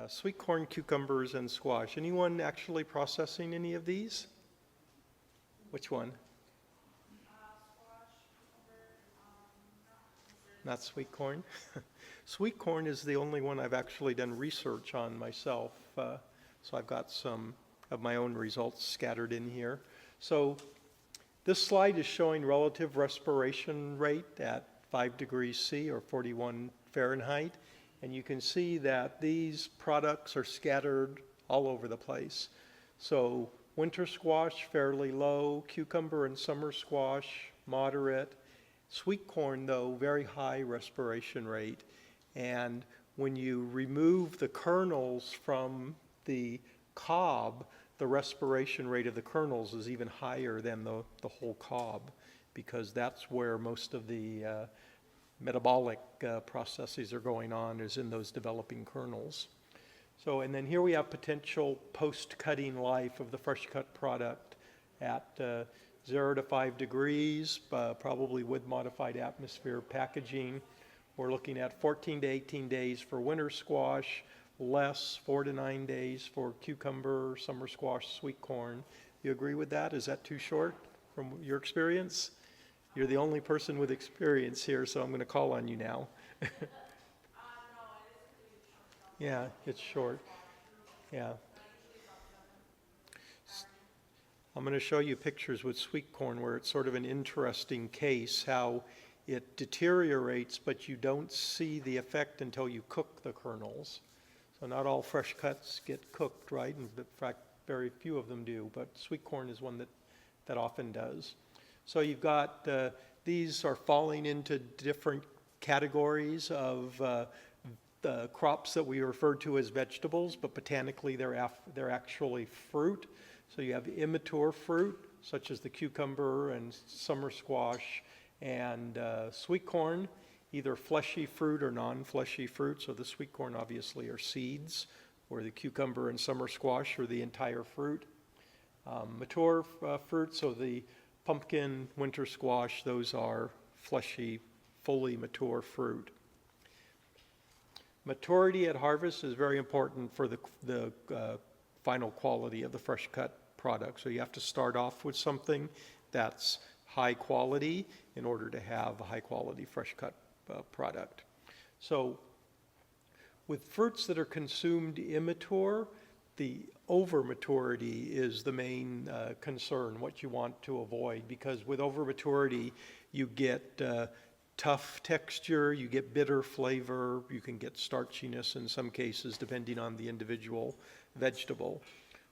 Sweet corn, cucumbers, and squash. Anyone actually processing any of these? Which one? Not sweet corn? Sweet corn is the only one I've actually done research on myself. So I've got some of my own results scattered in here. So this slide is showing relative respiration rate at 5 degrees C or 41 Fahrenheit. And you can see that these products are scattered all over the place. So winter squash, fairly low. Cucumber and summer squash, moderate. Sweet corn, though, very high respiration rate. And when you remove the kernels from the cob, the respiration rate of the kernels is even higher than the whole cob, because that's where most of the metabolic processes are going on, is in those developing kernels. So, and then here we have potential post-cutting life of the fresh cut product at 0 to 5 degrees, probably with modified atmosphere packaging. We're looking at 14 to 18 days for winter squash, less 4 to 9 days for cucumber, summer squash, sweet corn. You agree with that? Is that too short from your experience? You're the only person with experience here, so I'm going to call on you now. Yeah, it's short. Yeah. I'm going to show you pictures with sweet corn where it's sort of an interesting case, how it deteriorates, but you don't see the effect until you cook the kernels. So not all fresh cuts get cooked, right? In fact, very few of them do, but sweet corn is one that often does. So you've got, these are falling into different categories of the crops that we refer to as vegetables, but botanically they're actually fruit. So you have immature fruit, such as the cucumber and summer squash and sweet corn, either fleshy fruit or non-fleshy fruit. So the sweet corn obviously are seeds, or the cucumber and summer squash are the entire fruit. Mature fruit, so the pumpkin, winter squash, those are fleshy, fully mature fruit. Maturity at harvest is very important for the final quality of the fresh cut product. So you have to start off with something that's high quality in order to have a high quality fresh cut product. So with fruits that are consumed immature, the over-maturity is the main concern, what you want to avoid, because with over-maturity you get tough texture, you get bitter flavor, you can get starchiness in some cases depending on the individual vegetable.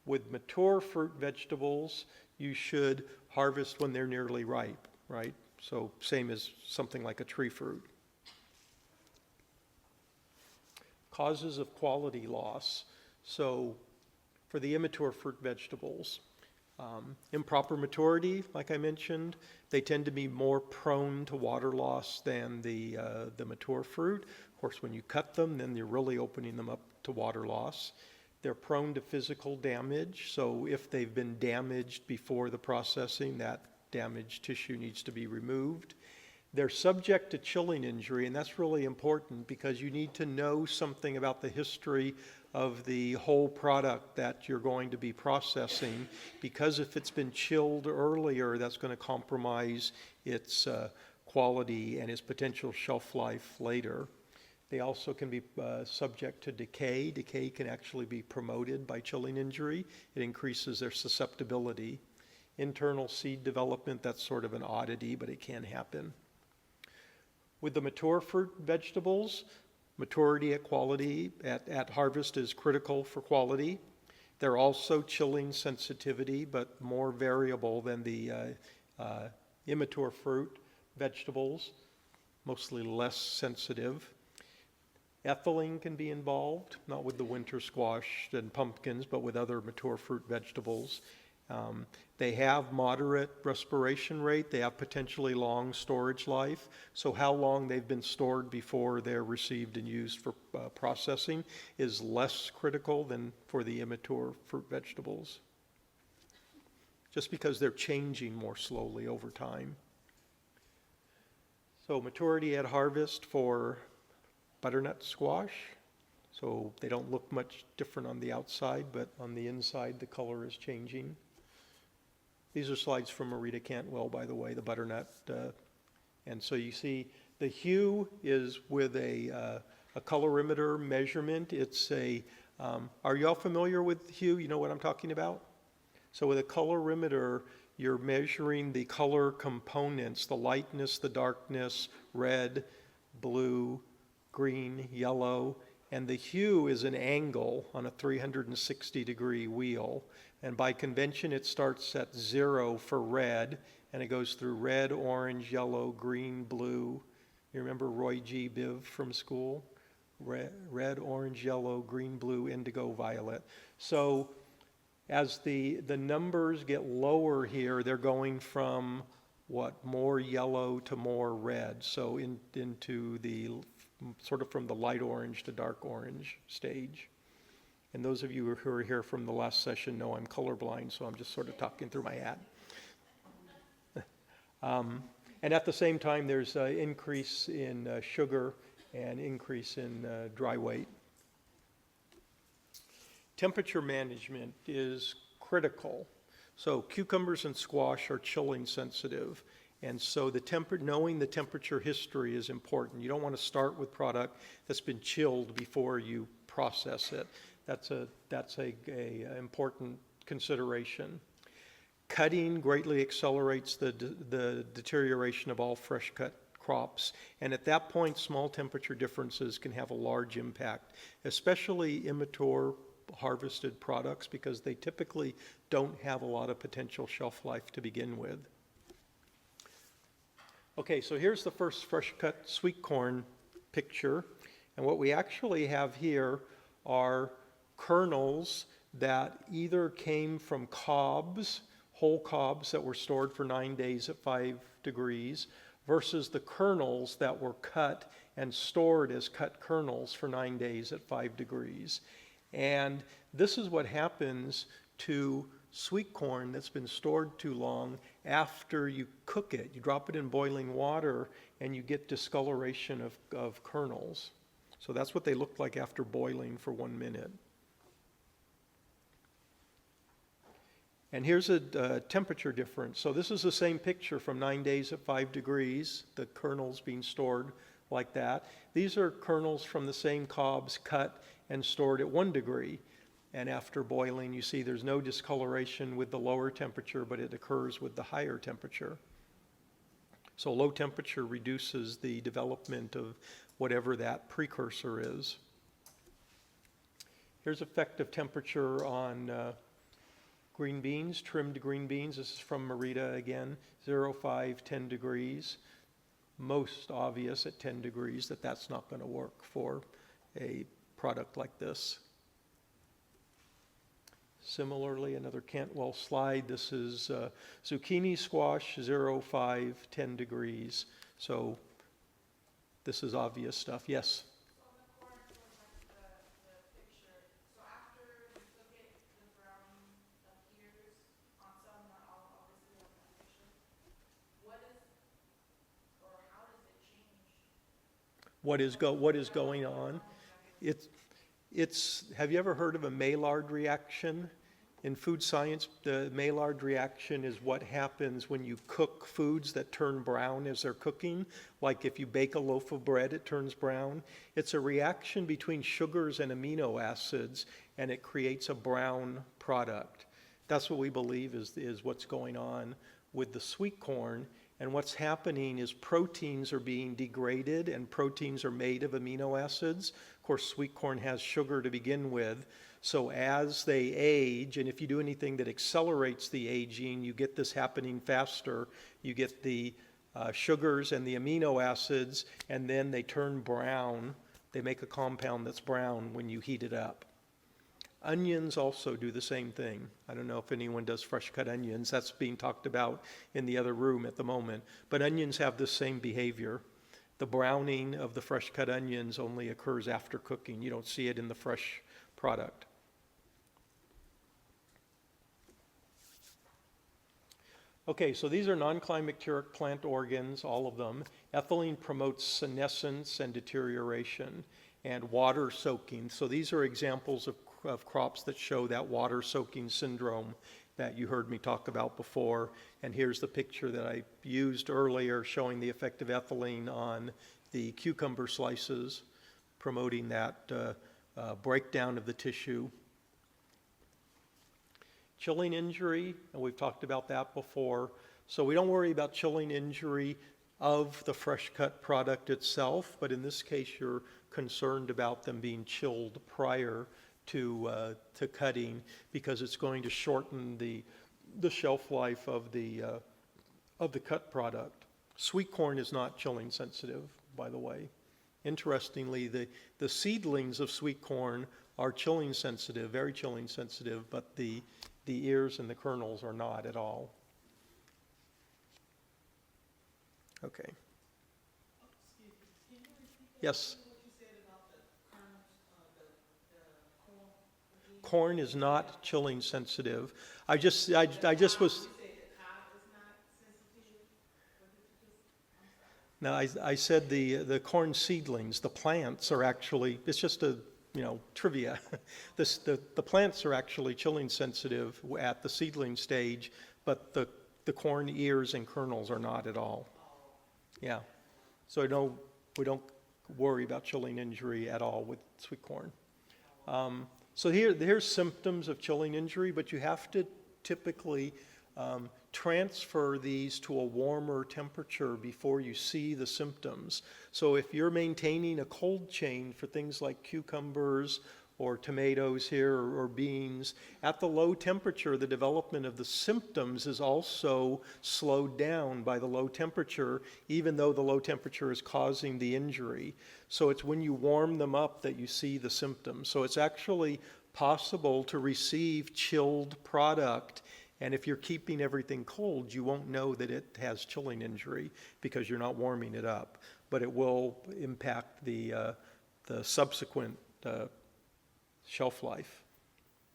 With mature fruit vegetables, you should harvest when they're nearly ripe, right? So same as something like a tree fruit. Causes of quality loss. So for the immature fruit vegetables, improper maturity, like I mentioned, they tend to be more prone to water loss than the mature fruit. Of course, when you cut them, then you're really opening them up to water loss. They're prone to physical damage, so if they've been damaged before the processing, that damaged tissue needs to be removed. They're subject to chilling injury, and that's really important because you need to know something about the history of the whole product that you're going to be processing, because if it's been chilled earlier, that's going to compromise its quality and its potential shelf life later. They also can be subject to decay. Decay can actually be promoted by chilling injury. It increases their susceptibility. Internal seed development, that's sort of an oddity, but it can happen. With the mature fruit vegetables, maturity at quality, at harvest is critical for quality. They're also chilling sensitivity, but more variable than the immature fruit vegetables, mostly less sensitive. Ethylene can be involved, not with the winter squash and pumpkins, but with other mature fruit vegetables. They have moderate respiration rate. They have potentially long storage life. So how long they've been stored before they're received and used for processing is less critical than for the immature fruit vegetables, just because they're changing more slowly over time. So maturity at harvest for butternut squash, So they don't look much different on the outside, but on the inside, the color is changing. These are slides from Marita Cantwell, by the way, the butternut. And so you see the hue is with a colorimeter measurement. It's are you all familiar with hue? You know what I'm talking about? So with a colorimeter, you're measuring the color components, the lightness, the darkness, red, blue, green, yellow, and the hue is an angle on a 360-degree wheel. And by convention, it starts at 0 for red, and it goes through red, orange, yellow, green, blue. You remember Roy G. Biv from school? Red, orange, yellow, green, blue, indigo, violet. So as the numbers get lower here, they're going from more yellow to more red. So into the sort of from the light orange to dark orange stage. And those of you who are here from the last session know I'm colorblind, so I'm just sort of talking through my hat. And at the same time, there's an increase in sugar and increase in dry weight. Temperature management is critical. So cucumbers and squash are chilling sensitive. And so knowing the temperature history is important. You don't want to start with product that's been chilled before you process it. That's a important consideration. Cutting greatly accelerates the deterioration of all fresh cut crops. And at that point, small temperature differences can have a large impact, especially immature harvested products, because they typically don't have a lot of potential shelf life to begin with. Okay, so here's the first fresh cut sweet corn picture. And what we actually have here are kernels that either came from cobs, whole cobs that were stored for 9 days at 5 degrees, versus the kernels that were cut and stored as cut kernels for 9 days at 5 degrees. And this is what happens to sweet corn that's been stored too long after you cook it. You drop it in boiling water and you get discoloration of kernels. So that's what they look like after boiling for 1 minute. And here's a temperature difference. So this is the same picture from 9 days at 5 degrees, the kernels being stored like that. These are kernels from the same cobs cut and stored at 1 degree. And after boiling, you see there's no discoloration with the lower temperature, but it occurs with the higher temperature. So low temperature reduces the development of whatever that precursor is. Here's effective temperature on green beans, trimmed green beans. This is from Marita again, 0, 5, 10 degrees. Most obvious at 10 degrees that that's not going to work for a product like this. Similarly, another Cantwell slide. This is zucchini squash, 0, 5, 10 degrees. So this is obvious stuff. Yes? So on the corn, going back to the picture, so after you cook it, the brown appears on some, not all, obviously, on that picture. How does it change? What is going on? Have you ever heard of a Maillard reaction? In food science, the Maillard reaction is what happens when you cook foods that turn brown as they're cooking. Like if you bake a loaf of bread, it turns brown. It's a reaction between sugars and amino acids, and it creates a brown product. That's what we believe is what's going on with the sweet corn. And what's happening is proteins are being degraded, and proteins are made of amino acids. Of course, sweet corn has sugar to begin with. So as they age, and if you do anything that accelerates the aging, you get this happening faster. You get the sugars and the amino acids, and then they turn brown. They make a compound that's brown when you heat it up. Onions also do the same thing. I don't know if anyone does fresh cut onions. That's being talked about in the other room at the moment. But onions have the same behavior. The browning of the fresh cut onions only occurs after cooking. You don't see it in the fresh product. Okay, so these are non-climacteric plant organs, all of them. Ethylene promotes senescence and deterioration. and water soaking. So these are examples of crops that show that water soaking syndrome that you heard me talk about before. And here's the picture that I used earlier showing the effect of ethylene on the cucumber slices, promoting that breakdown of the tissue. Chilling injury, and we've talked about that before. So we don't worry about chilling injury of the fresh cut product itself, but in this case you're concerned about them being chilled prior to cutting, because it's going to shorten the shelf life of the cut product. Sweetcorn is not chilling sensitive, by the way. Interestingly, the seedlings of sweetcorn are chilling sensitive, very chilling sensitive, but the ears and the kernels are not at all. Okay. Excuse me, can you repeat that? Yes. What you said about the kernels, the corn? again? Corn is not chilling sensitive. I just was. You said the cob is not sensitive? What did you just, I'm sorry. No, I said the corn seedlings, the plants are actually, it's just a, trivia. The plants are actually chilling sensitive at the seedling stage, but the corn ears and kernels are not at all. Yeah. So we don't worry about chilling injury at all with sweet corn. So here's symptoms of chilling injury, but you have to typically transfer these to a warmer temperature before you see the symptoms. So if you're maintaining a cold chain for things like cucumbers or tomatoes here or beans, at the low temperature, the development of the symptoms is also slowed down by the low temperature, even though the low temperature is causing the injury. So it's when you warm them up that you see the symptoms. So it's actually possible to receive chilled product, and if you're keeping everything cold, you won't know that it has chilling injury because you're not warming it up. But it will impact the subsequent shelf life.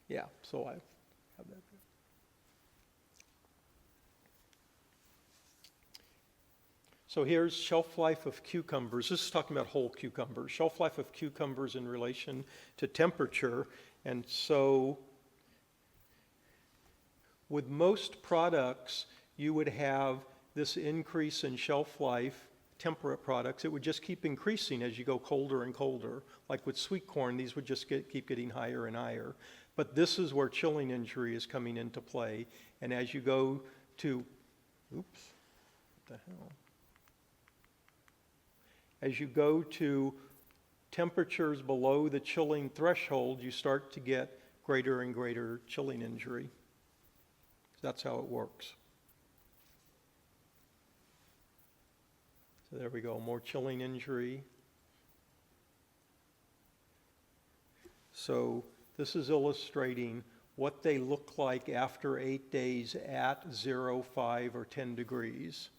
Yeah, so I have that. So here's shelf life of cucumbers. This is talking about whole cucumbers. Shelf life of cucumbers in relation to temperature. And so with most products, you would have this increase in shelf life. Temperate products, it would just keep increasing as you go colder and colder. Like with sweet corn, these would just keep getting higher and higher. But this is where chilling injury is coming into play. And as you go to, what the hell? As you go to temperatures below the chilling threshold, you start to get greater and greater chilling injury. That's how it works. So there we go, more chilling injury. So this is illustrating what they look like after 8 days at 0, 5, or 10 degrees.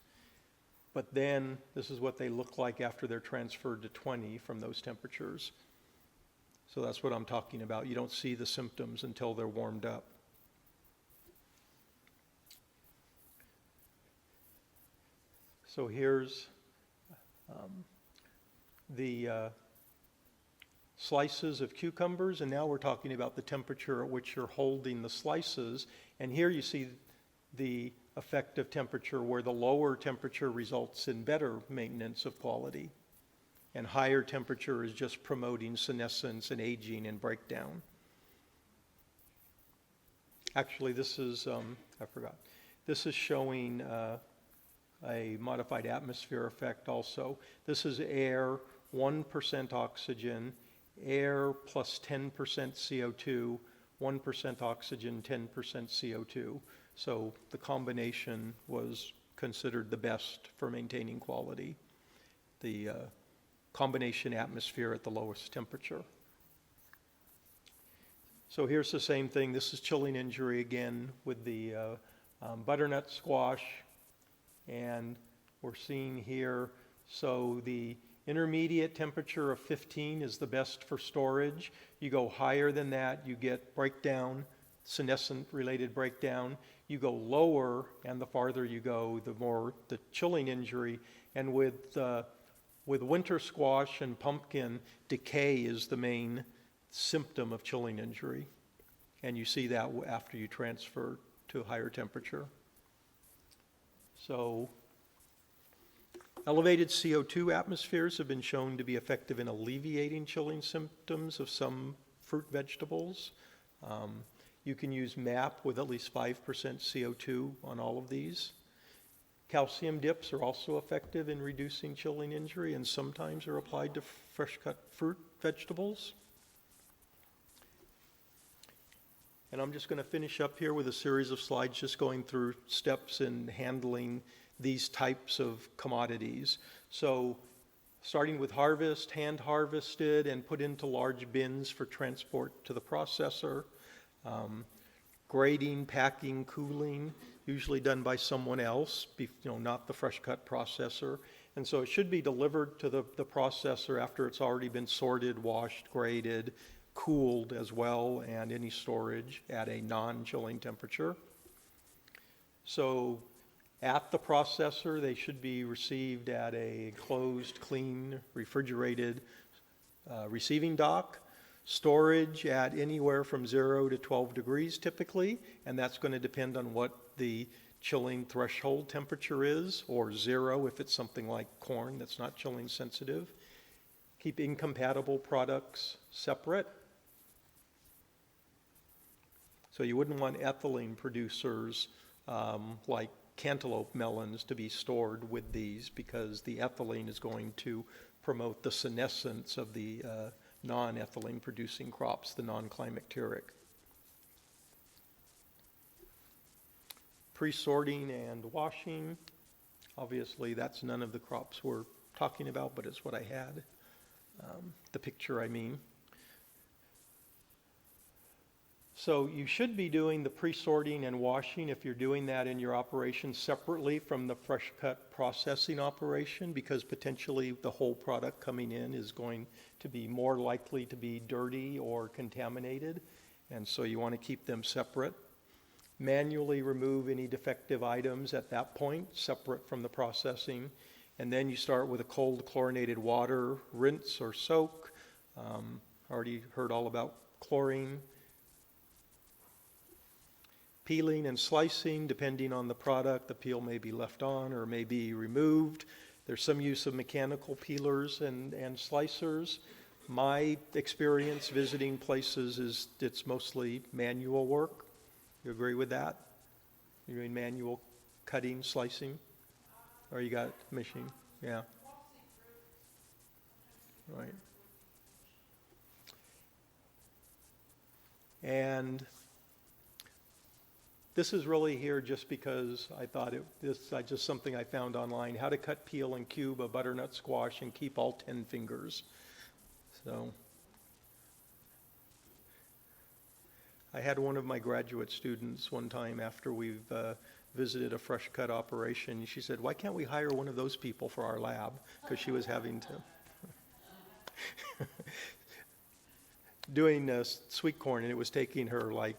But then this is what they look like after they're transferred to 20 from those temperatures. So that's what I'm talking about. You don't see the symptoms until they're warmed up. So here's the slices of cucumbers, and now we're talking about the temperature at which you're holding the slices. And here you see the effect of temperature, where the lower temperature results in better maintenance of quality, and higher temperature is just promoting senescence and aging and breakdown. Actually, this is, I forgot, this is showing a modified atmosphere effect also. This is air, 1% oxygen, air plus 10% CO2, 1% oxygen, 10% CO2. So the combination was considered the best for maintaining quality. The combination atmosphere at the lowest temperature. So here's the same thing. This is chilling injury again with the butternut squash. And we're seeing here, so the intermediate temperature of 15 is the best for storage. You go higher than that, you get breakdown, senescent related breakdown. You go lower, and the farther you go, the more the chilling injury. And with With winter squash and pumpkin, decay is the main symptom of chilling injury. And you see that after you transfer to a higher temperature. So elevated CO2 atmospheres have been shown to be effective in alleviating chilling symptoms of some fruit vegetables. You can use MAP with at least 5% CO2 on all of these. Calcium dips are also effective in reducing chilling injury and sometimes are applied to fresh cut fruit vegetables. And I'm just going to finish up here with a series of slides just going through steps in handling these types of commodities. So starting with harvest, hand harvested and put into large bins for transport to the processor. Grading, packing, cooling, usually done by someone else, not the fresh cut processor. And so it should be delivered to the processor after it's already been sorted, washed, graded, cooled as well, and any storage at a non-chilling temperature. So at the processor, they should be received at a closed, clean, refrigerated receiving dock. Storage at anywhere from 0 to 12 degrees typically, and that's going to depend on what the chilling threshold temperature is, or 0 if it's something like corn that's not chilling sensitive. Keep incompatible products separate. So you wouldn't want ethylene producers like cantaloupe melons to be stored with these, because the ethylene is going to promote the senescence of the non-ethylene producing crops, the non-climacteric. Pre-sorting and washing. Obviously that's none of the crops we're talking about, but it's what I had. The picture, I mean. So you should be doing the pre-sorting and washing if you're doing that in your operation separately from the fresh cut processing operation, because potentially the whole product coming in is going to be more likely to be dirty or contaminated, and so you want to keep them separate. Manually remove any defective items at that point, separate from the processing, and then you start with a cold chlorinated water, rinse or soak. Already heard all about chlorine. Peeling and slicing, depending on the product, the peel may be left on or may be removed. There's some use of mechanical peelers and slicers. My experience visiting places is it's mostly manual work. You agree with that? You're doing manual cutting, slicing? Or you got machine? Yeah. Right. And this is really here just because I thought this is just something I found online. How to cut, peel, and cube a butternut squash and keep all 10 fingers. So I had one of my graduate students one time after we've visited a fresh cut operation. She said, "Why can't we hire one of those people for our lab?" Because she was having to doing sweet corn, and it was taking her like,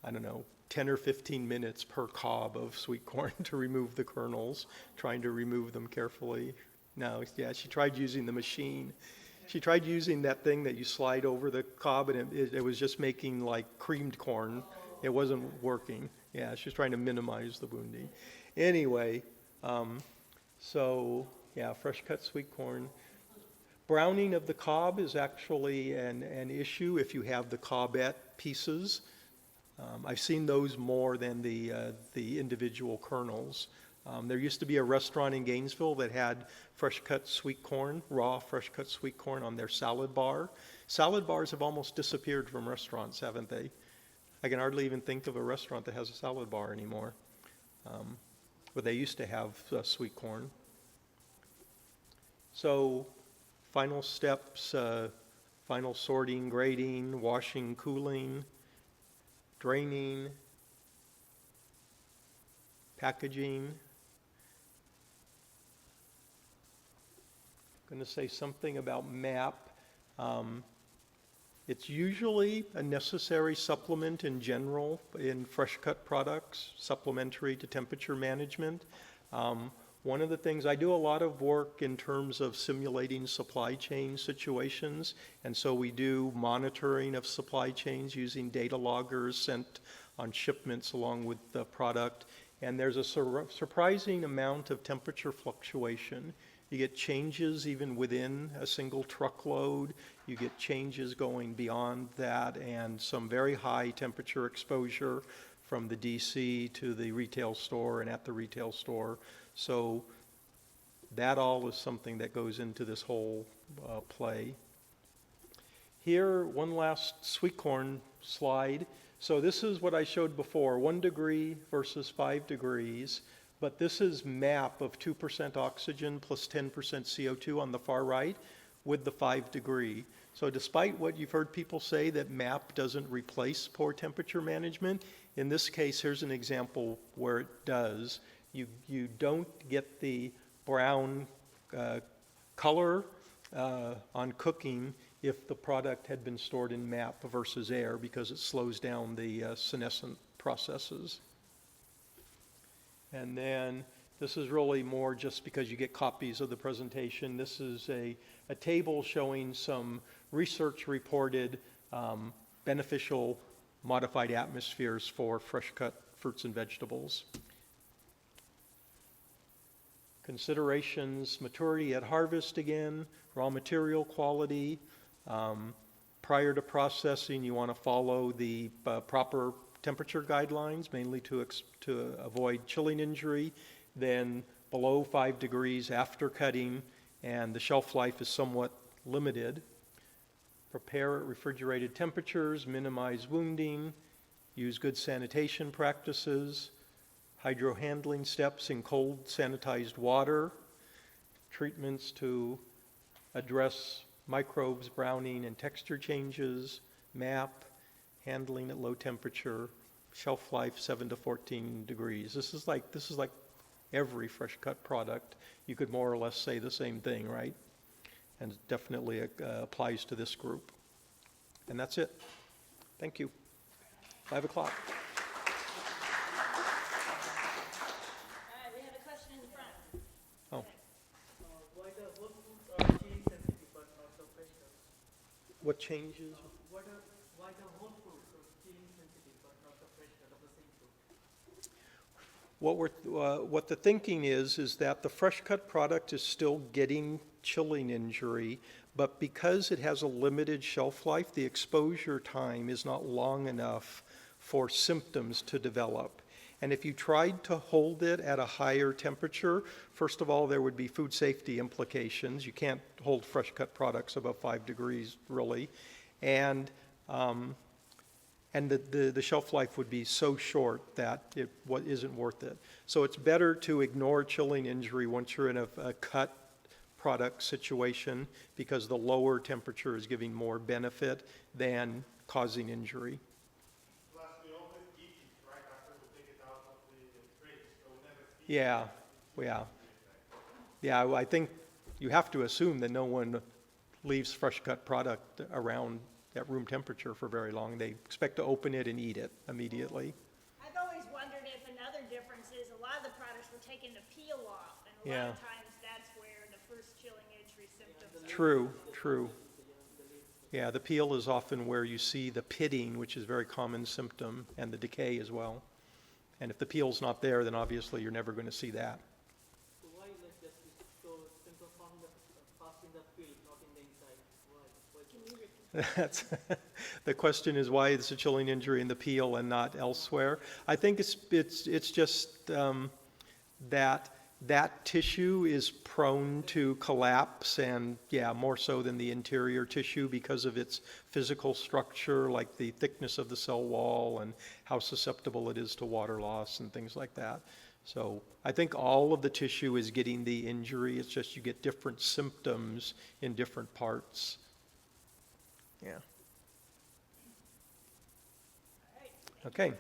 I don't know, 10 or 15 minutes per cob of sweet corn to remove the kernels, trying to remove them carefully. No, yeah, she tried using the machine. She tried using that thing that you slide over the cob, and it was just making like creamed corn. It wasn't working. Yeah, she was trying to minimize the wounding. Anyway, so yeah, fresh cut sweet corn. Browning of the cob is actually an issue if you have the cobbette pieces. I've seen those more than the individual kernels. There used to be a restaurant in Gainesville that had fresh cut sweet corn, raw fresh cut sweet corn on their salad bar. Salad bars have almost disappeared from restaurants, haven't they? I can hardly even think of a restaurant that has a salad bar anymore. But they used to have sweet corn. So final steps, final sorting, grading, washing, cooling, draining, packaging. I'm going to say something about MAP. It's usually a necessary supplement in general in fresh cut products, supplementary to temperature management. One of the things, I do a lot of work in terms of simulating supply chain situations, and so we do monitoring of supply chains using data loggers sent on shipments along with the product, and there's a surprising amount of temperature fluctuation. You get changes even within a single truckload, you get changes going beyond that, and some very high temperature exposure from the DC to the retail store and at the retail store. So that all is something that goes into this whole play. Here, one last Sweetcorn slide. So this is what I showed before, 1 degree versus 5 degrees, but this is MAP of 2% oxygen plus 10% CO2 on the far right with the 5 degree. So despite what you've heard people say that MAP doesn't replace poor temperature management, in this case, here's an example where it does. You don't get the brown color on cooking if the product had been stored in MAP versus air, because it slows down the senescent processes. And then this is really more just because you get copies of the presentation. This is a table showing some research reported beneficial modified atmospheres for fresh cut fruits and vegetables. Considerations: maturity at harvest again, raw material quality. Prior to processing, you want to follow the proper temperature guidelines, mainly to avoid chilling injury. Then below 5 degrees after cutting, and the shelf life is somewhat limited. Prepare at refrigerated temperatures, minimize wounding, use good sanitation practices, hydro handling steps in cold sanitized water, treatments to address microbes, browning, and texture changes, MAP, handling at low temperature, shelf life 7 to 14 degrees. This is like every fresh cut product. You could more or less say the same thing, right? And it definitely applies to this group. And that's it. Thank you. 5 o'clock. We have a question in the front. Oh, Why the whole foods are change sensitive but not the fresh cuts? what changes? Why the whole foods are change sensitive but not the fresh cut of the same fruit? What the thinking is that the fresh cut product is still getting chilling injury, but because it has a limited shelf life, the exposure time is not long enough for symptoms to develop. And if you tried to hold it at a higher temperature, first of all, there would be food safety implications. You can't hold fresh cut products above 5 degrees, really. And the shelf life would be so short that it isn't worth it. So it's better to ignore chilling injury once you're in a cut product situation, because the lower temperature is giving more benefit than causing injury. Plus, we always eat it right after we take it out of the fridge, so we never see Yeah, I think you have to assume that no one leaves fresh cut product around at room temperature for very long. They expect to open it and eat it immediately. I've always wondered if another difference is a lot of the products were taken to peel off, and a lot Yeah. of times that's where the first chilling injury symptoms are. True. Yeah, the peel is often where you see the pitting, which is a very common symptom, and the decay as well. And if the peel's not there, then obviously you're never going to see that. So why like just so symptom found fast in the peel, not in the inside? Why? Can you repeat? That's the question is, why is the chilling injury in the peel and not elsewhere? I think it's just that tissue is prone to collapse, and more so than the interior tissue because of its physical structure, like the thickness of the cell wall and how susceptible it is to water loss and things like that. So I think all of the tissue is getting the injury. It's just you get different symptoms in different parts. Yeah. All right. Okay.